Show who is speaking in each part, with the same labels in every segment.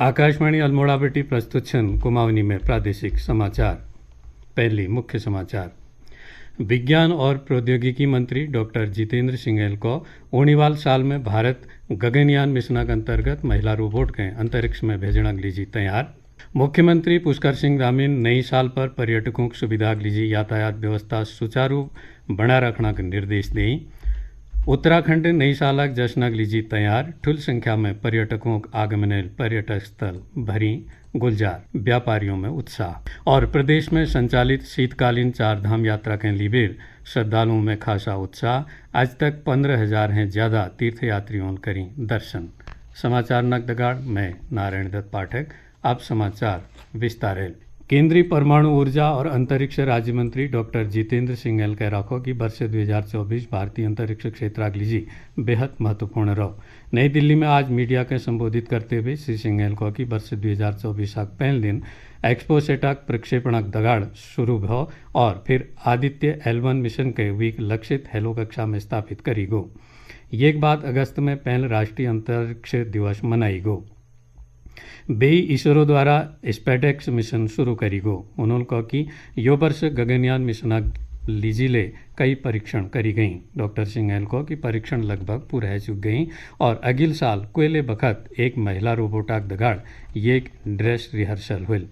Speaker 1: आकाशवाणी अल्मोड़ा बेटी प्रस्तुत छन कुमाऊनी में प्रादेशिक समाचार। पहली मुख्य समाचार। विज्ञान और प्रौद्योगिकी मंत्री डॉक्टर जितेंद्र सिंघेल को ओणीवाल साल में भारत गगनयान मिशन के अंतर्गत महिला रोबोट के अंतरिक्ष में भेजने लीजी तैयार। मुख्यमंत्री पुष्कर सिंह धामीन नई साल पर पर्यटकों की सुविधा लीजी यातायात व्यवस्था सुचारू बना रखने के निर्देश दें। उत्तराखंड नई साल जश्न लीजी तैयार। ठुल संख्या में पर्यटकों आगमन पर्यटक स्थल भरी गुलजार, व्यापारियों में उत्साह। और प्रदेश में संचालित शीतकालीन चारधाम यात्रा के लिए श्रद्धालुओं में खासा उत्साह। आज तक 15,000 हैं ज्यादा तीर्थयात्रियों करी दर्शन। समाचार नकदगाड़ में नारायण दत्त पाठक। अब समाचार विस्तार। केंद्रीय परमाणु ऊर्जा और अंतरिक्ष राज्य मंत्री डॉक्टर जितेंद्र सिंघेल कह रखो कि वर्ष 2024 भारतीय अंतरिक्ष क्षेत्र के लिए बेहद महत्वपूर्ण रहो। नई दिल्ली में आज मीडिया के संबोधित करते हुए श्री सिंघेल को कि वर्ष 2024 का पहले दिन एक्सपोसेटाक प्रक्षेपणक दगाड़ शुरू हो और फिर आदित्य L1 मिशन के वीक लक्षित हेलो कक्षा में स्थापित करी गो। एक बाद अगस्त में पहले राष्ट्रीय अंतरिक्ष दिवस मनाई गो। बेई इसरो द्वारा स्पेडेक्स मिशन शुरू करी गो। उन्होंने कहा कि यो वर्ष गगनयान मिशन लीजिले कई परीक्षण करी गई। डॉक्टर सिंघेल को कि परीक्षण लगभग पूरा हो चुक गई और अगिल साल कोयले बखत एक महिला रोबोटाक दगाड़ एक ड्रेस रिहर्सल हुई।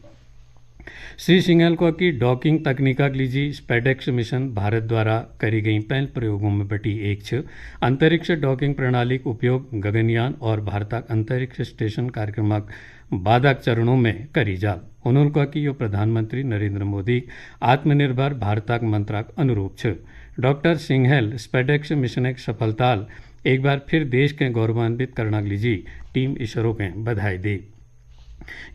Speaker 1: श्री सिंघेल को कि डॉकिंग तकनीक लीजी स्पेडेक्स मिशन भारत द्वारा करी गई पहल प्रयोगों में बटी एक छ। अंतरिक्ष डॉकिंग प्रणाली का उपयोग गगनयान और भारत अंतरिक्ष स्टेशन कार्यक्रम बाधक चरणों में करी जाल। उन्होंने कहा कि यो प्रधानमंत्री नरेंद्र मोदी आत्मनिर्भर भारत मंत्राक अनुरूप छ। डॉक्टर सिंघेल स्पेडेक्स मिशन की सफलता एक बार फिर देश के गौरवान्वित करने लीजी टीम इसरो के बधाई दी।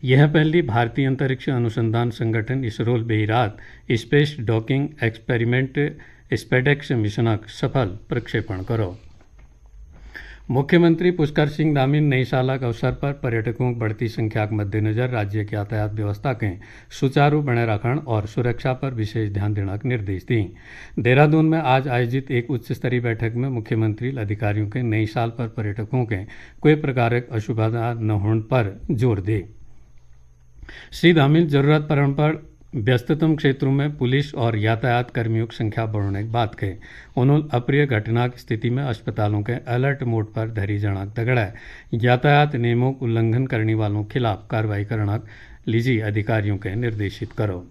Speaker 1: यह पहली भारतीय अंतरिक्ष अनुसंधान संगठन इसरो बेरात space docking experiment SpaDeX mission सफल प्रक्षेपण करो। मुख्यमंत्री पुष्कर सिंह धामी नई साल के अवसर पर पर्यटकों की बढ़ती संख्या के मद्देनजर राज्य की यातायात व्यवस्था के सुचारू बने रखने और सुरक्षा पर विशेष ध्यान देने के निर्देश दिए। देहरादून में आज आयोजित एक उच्च स्तरीय बैठक में मुख्यमंत्री अधिकारियों के नई साल पर पर्यटकों के कोई प्रकार की असुविधा न होने पर जोर दे। श्री धामी जरूरत पड़ने पर व्यस्ततम क्षेत्रों में पुलिस और यातायात कर्मियों की संख्या बढ़ने की बात कही। उन्होंने अप्रिय घटना की स्थिति में अस्पतालों के अलर्ट मोड पर धरी जाना दगड़ा यातायात नियमों का उल्लंघन करने वालों के खिलाफ कार्रवाई करना लीजी अधिकारियों के निर्देशित करो।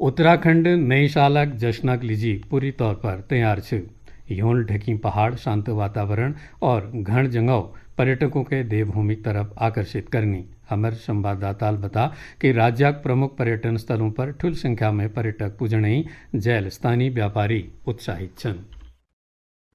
Speaker 1: उत्तराखंड नई साल जश्न लीजी पूरी तौर पर तैयार छ। योल ढकी पहाड़, शांत वातावरण और घन जंगल पर्यटकों के देवभूमि तरफ आकर्षित करनी। हमारे संवाददाता बता कि राज्य प्रमुख पर्यटन स्थलों पर ठुल संख्या में पर्यटक पुजने जैल स्थानीय व्यापारी उत्साहित छन।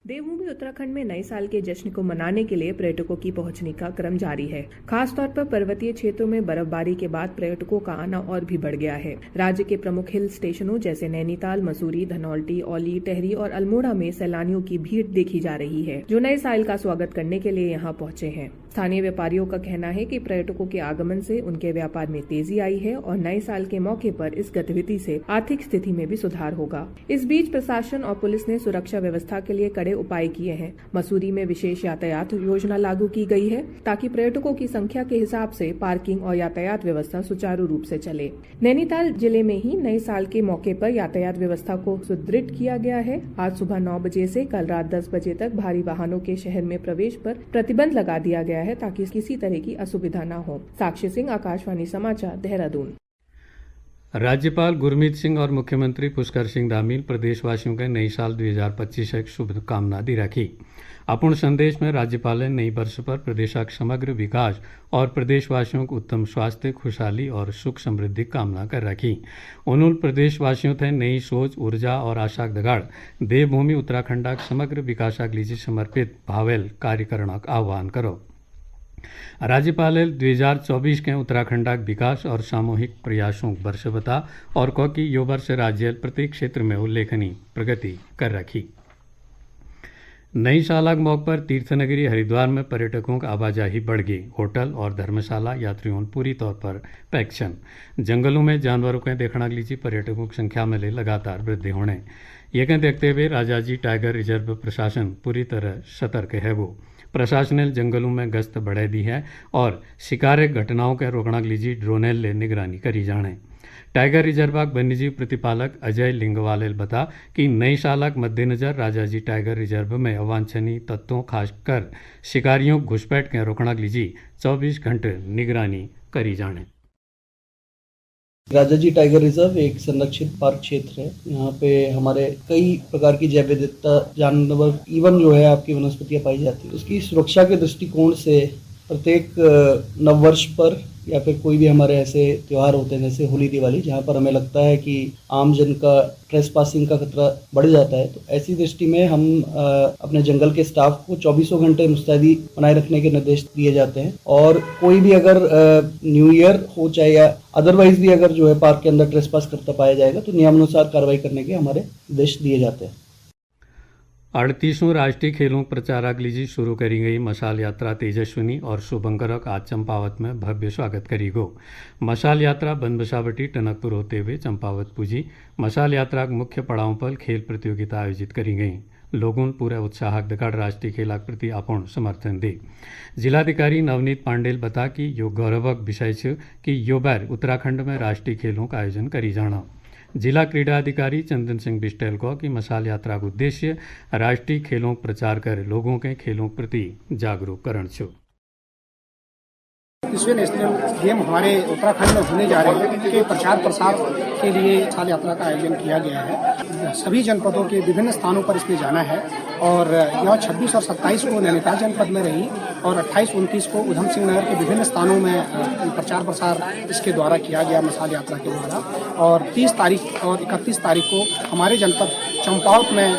Speaker 2: देवभूमि उत्तराखंड में नए साल के जश्न को मनाने के लिए पर्यटकों की पहुंचने का क्रम जारी है। खास तौर पर पर्वतीय क्षेत्रों में बर्फबारी के बाद पर्यटकों का आना और भी बढ़ गया है। राज्य के प्रमुख हिल स्टेशनों जैसे नैनीताल, मसूरी, धनौल्टी, औली, टेहरी और अल्मोड़ा में सैलानियों की भीड़ देखी जा रही है, जो नए साल का स्वागत करने के लिए यहां पहुंचे हैं। स्थानीय व्यापारियों का कहना है कि पर्यटकों के आगमन से उनके व्यापार में तेजी आई है और नए साल के मौके पर इस गतिविधि से आर्थिक स्थिति में भी सुधार होगा। इस बीच प्रशासन और पुलिस ने सुरक्षा व्यवस्था के लिए कड़े उपाय किए हैं। मसूरी में विशेष यातायात योजना लागू की गई है ताकि पर्यटकों की संख्या के हिसाब से पार्किंग और यातायात व्यवस्था सुचारू रूप से चले। नैनीताल जिले में ही नए साल के मौके पर यातायात व्यवस्था को सुदृढ़ किया गया है। आज सुबह 9 बजे से कल रात 10 बजे तक भारी वाहनों के शहर में प्रवेश पर प्रतिबंध लगा दिया गया है ताकि किसी तरह की असुविधा न हो। साक्षी सिंह, आकाशवाणी समाचार, देहरादून।
Speaker 1: राज्यपाल गुरमीत सिंह और मुख्यमंत्री पुष्कर सिंह धामी प्रदेशवासियों के नई साल 2025 की शुभकामना दी रखी। अपने संदेश में राज्यपाल ने नई वर्ष पर प्रदेश का समग्र विकास और प्रदेशवासियों को उत्तम स्वास्थ्य, खुशहाली और सुख समृद्धि कामना कर रखी। उन्होंने प्रदेशवासियों थे नई सोच, ऊर्जा और आशा दगाड़ देवभूमि उत्तराखंड समग्र विकास के लिए समर्पित भावेल कार्य करने का आह्वान करो। राज्यपाल 2024 के उत्तराखंड विकास और सामूहिक प्रयासों वर्ष बता और कहा कि यो वर्ष राज्य प्रत्येक क्षेत्र में उल्लेखनीय प्रगति कर रखी। नई साल के मौके पर तीर्थनगरी हरिद्वार में पर्यटकों का आवाजाही बढ़ गई। होटल और धर्मशाला यात्रियों पूरी तौर पर पैक छन। जंगलों में जानवरों के देखने के लिए पर्यटकों की संख्या में लगातार वृद्धि होने ये देखते हुए राजाजी टाइगर रिजर्व प्रशासन पूरी तरह सतर्क है। वो प्रशासन ने जंगलों में गश्त बढ़ा दी है और शिकार घटनाओं के रोकने के लिए ड्रोनेल ले निगरानी करी जाने। टाइगर रिजर्व वन्यजीव प्रतिपालक अजय लिंगवाले बता कि नई साल के मद्देनजर राजाजी टाइगर रिजर्व में अवांछनीय तत्वों खासकर शिकारियों घुसपैठ के रोकने के लिए 24 घंटे निगरानी करी जाने।
Speaker 3: राजाजी टाइगर रिजर्व एक संरक्षित पार्क क्षेत्र है। यहाँ पे हमारे कई प्रकार की जैव विविधता, जानवर, इवन जो है आपकी वनस्पतियाँ पाई जाती है। उसकी सुरक्षा के दृष्टिकोण से प्रत्येक नववर्ष पर या फिर कोई भी हमारे ऐसे त्यौहार होते हैं जैसे होली, दिवाली, जहाँ पर हमें लगता है कि आम जन का ट्रेसपासिंग का खतरा बढ़ जाता है, तो ऐसी दृष्टि में हम अपने जंगल के स्टाफ को 24 घंटे मुस्तैदी बनाए रखने के निर्देश दिए जाते हैं। और कोई भी अगर न्यू ईयर हो चाहे या अदरवाइज भी अगर जो है पार्क के अंदर ट्रेसपास करता पाया जाएगा तो नियमानुसार कार्रवाई करने के हमारे निर्देश दिए जाते हैं।
Speaker 1: 38वें राष्ट्रीय खेलों प्रचारक लीजी शुरू करी गई मशाल यात्रा तेजस्विनी और शुभंकरक आज चंपावत में भव्य स्वागत करी गो। मशाल यात्रा बनबसावटी टनकपुर होते हुए चंपावत पुजी। मशाल यात्रा के मुख्य पड़ाव पर खेल प्रतियोगिता आयोजित करी गई। लोगों पूरे उत्साह दिखाड़ राष्ट्रीय खेल के प्रति अपूर्ण समर्थन दे। जिलाधिकारी नवनीत पांडेल बता कि यो गौरवक विषय है कि यो बार उत्तराखंड में राष्ट्रीय खेलों का आयोजन करी जाना। जिला क्रीड़ा अधिकारी चंदन सिंह बिस्टेल को कि मशाल यात्रा का उद्देश्य राष्ट्रीय खेलों प्रचार कर लोगों के खेलों प्रति जागरूक करण छो।
Speaker 4: विश्व नेशनल गेम हमारे उत्तराखंड में होने जा रहे हैं के प्रचार प्रसार के लिए मशाल यात्रा का आयोजन किया गया है। सभी जनपदों के विभिन्न स्थानों पर इसमें जाना है और यह 26 और 27 को नैनीताल जनपद में रही और 28-29 को उधम सिंह नगर के विभिन्न स्थानों में प्रचार प्रसार इसके द्वारा किया गया मशाल यात्रा के द्वारा। और 30 तारीख और 31 तारीख को हमारे जनपद चंपावत में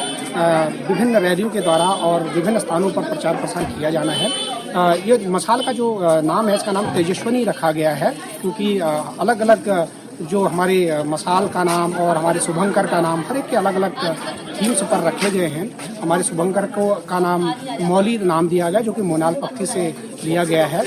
Speaker 4: विभिन्न रैलियों के द्वारा और विभिन्न स्थानों पर प्रचार प्रसार किया जाना है। ये मशाल का जो नाम है इसका नाम तेजस्विनी रखा गया है क्योंकि अलग अलग जो हमारे मशाल का नाम और हमारे शुभंकर का नाम हर एक के अलग अलग थीम्स पर रखे गए हैं। हमारे शुभंकर को का नाम मौली नाम दिया गया जो कि मोनाल पक्षी से लिया गया है।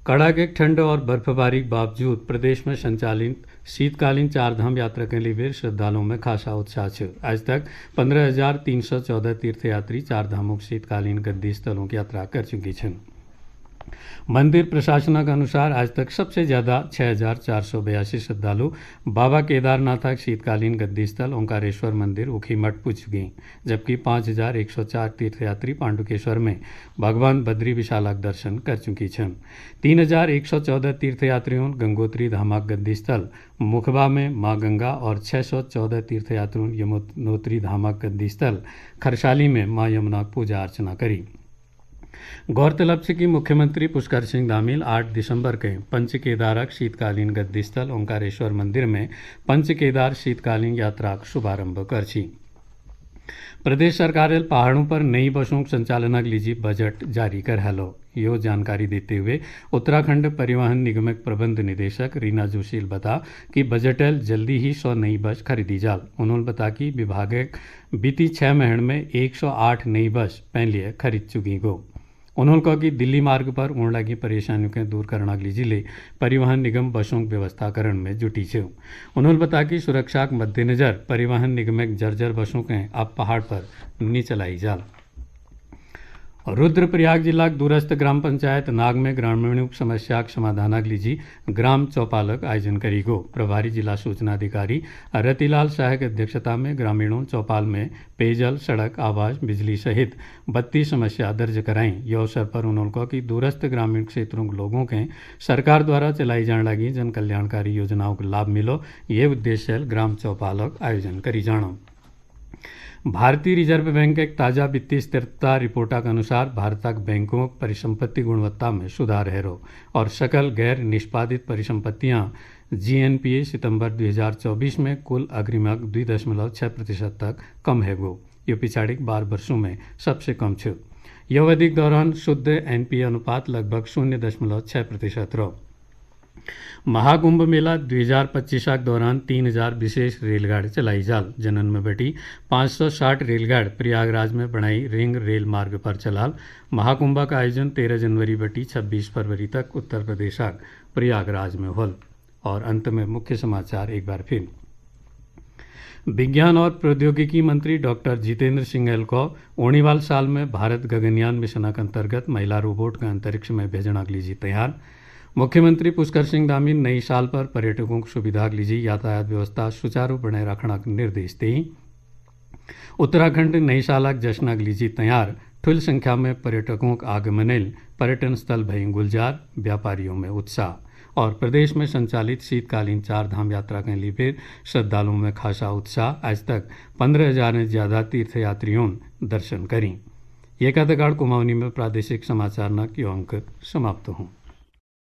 Speaker 1: कड़ाके ठंड और बर्फबारी के बावजूद प्रदेश में संचालित शीतकालीन चारधाम यात्रा के लिए श्रद्धालुओं में खासा उत्साह है। आज तक 15,314 तीर्थयात्री चारधामों शीतकालीन गद्दी स्थलों की यात्रा कर चुकी हैं। मंदिर प्रशासन के अनुसार आज तक सबसे ज़्यादा 6,482 श्रद्धालु बाबा केदारनाथ शीतकालीन गद्दी स्थल ओंकारेश्वर मंदिर ऊखीमठ पुज गए, जबकि 5,104 तीर्थयात्री पांडुकेश्वर में भगवान बद्री विशाला दर्शन कर चुकी हैं। 3,114 तीर्थयात्रियों गंगोत्री धामक गद्दी स्थल मुखबा में माँ गंगा और 614 तीर्थयात्रियों यमुनोत्री धामक गद्दी स्थल खरसाली में माँ यमुना पूजा अर्चना करी। गौरतलब है कि मुख्यमंत्री पुष्कर सिंह धामील 8 दिसंबर के पंच केदारक शीतकालीन गद्दी स्थल ओंकारेश्वर मंदिर में पंच केदार शीतकालीन यात्रा का शुभारंभ कर छी। प्रदेश सरकार पहाड़ों पर नई बसों के संचालन के लिए बजट जारी कर हलो। यो जानकारी देते हुए उत्तराखंड परिवहन निगम प्रबंध निदेशक रीना जोशी बता कि बजट जल्दी ही 100 नई बस खरीदी जाल। उन्होंने बता कि विभाग बीती 6 महीने में 108 नई बस पहले खरीद चुकी गो। उन्होंने कहा कि दिल्ली मार्ग पर होने लगी परेशानियों के दूर करने के लिए जिले परिवहन निगम बसों की व्यवस्थाकरण में जुटी है। उन्होंने बताया कि सुरक्षा के मद्देनजर परिवहन निगम जर्जर बसों के अब पहाड़ पर नहीं चलाई जाल। रुद्रप्रयाग जिला दूरस्थ ग्राम पंचायत नाग में ग्रामीणों की समस्या के समाधान के लिए ग्राम चौपालक आयोजन करी गो। प्रभारी जिला सूचना अधिकारी रतिलाल शाह की अध्यक्षता में ग्रामीणों चौपाल में पेयजल, सड़क, आवास, बिजली सहित 32 समस्या दर्ज कराई। यह अवसर पर उन्होंने कहा कि दूरस्थ ग्रामीण क्षेत्रों के लोगों के सरकार द्वारा चलाई जाने लगी जन कल्याणकारी योजनाओं का लाभ मिलो, ये उद्देश्य ग्राम चौपालक आयोजन करी जाना। भारतीय रिजर्व बैंक के एक ताज़ा वित्तीय स्थिरता रिपोर्ट के अनुसार भारत के बैंकों की परिसंपत्ति गुणवत्ता में सुधार है और सकल गैर निष्पादित परिसंपत्तियां GNPA सितंबर 2024 में कुल अग्रिमक 2.6% तक कम है गो। ये पिछाड़ी 12 वर्षों में सबसे कम है। यह अवधि के दौरान शुद्ध NPA अनुपात लगभग 0.6% रहो। महाकुंभ मेला 2025 के दौरान 3,000 विशेष रेलगाड़ी चलाई जाल। जनन में बैठी 560 रेलगाड़ी प्रयागराज में बनाई रिंग रेल मार्ग पर चलाल। महाकुंभ का आयोजन 13 जनवरी बैठी 26 फरवरी तक उत्तर प्रदेश प्रयागराज में होल। और अंत में मुख्य समाचार एक बार फिर। विज्ञान और प्रौद्योगिकी मंत्री डॉक्टर जितेंद्र सिंह को ओणीवाल साल में भारत गगनयान मिशन के अंतर्गत महिला रोबोट का अंतरिक्ष में भेजना के लीजिए तैयार। मुख्यमंत्री पुष्कर सिंह धामी नई साल पर पर्यटकों की सुविधा के लिए यातायात व्यवस्था सुचारू बनाए रखने के निर्देश दी। उत्तराखंड नई साल जश्न के लिए तैयार। ठुल संख्या में पर्यटकों का आगमन पर्यटन स्थल भई गुलजार, व्यापारियों में उत्साह। और प्रदेश में संचालित शीतकालीन 4 धाम यात्रा के लिए फिर श्रद्धालुओं में खासा उत्साह। आज तक 15,000 से ज़्यादा तीर्थयात्रियों दर्शन करी। ये कथाकार कुमाऊनी में प्रादेशिक समाचार न की अंक समाप्त हों।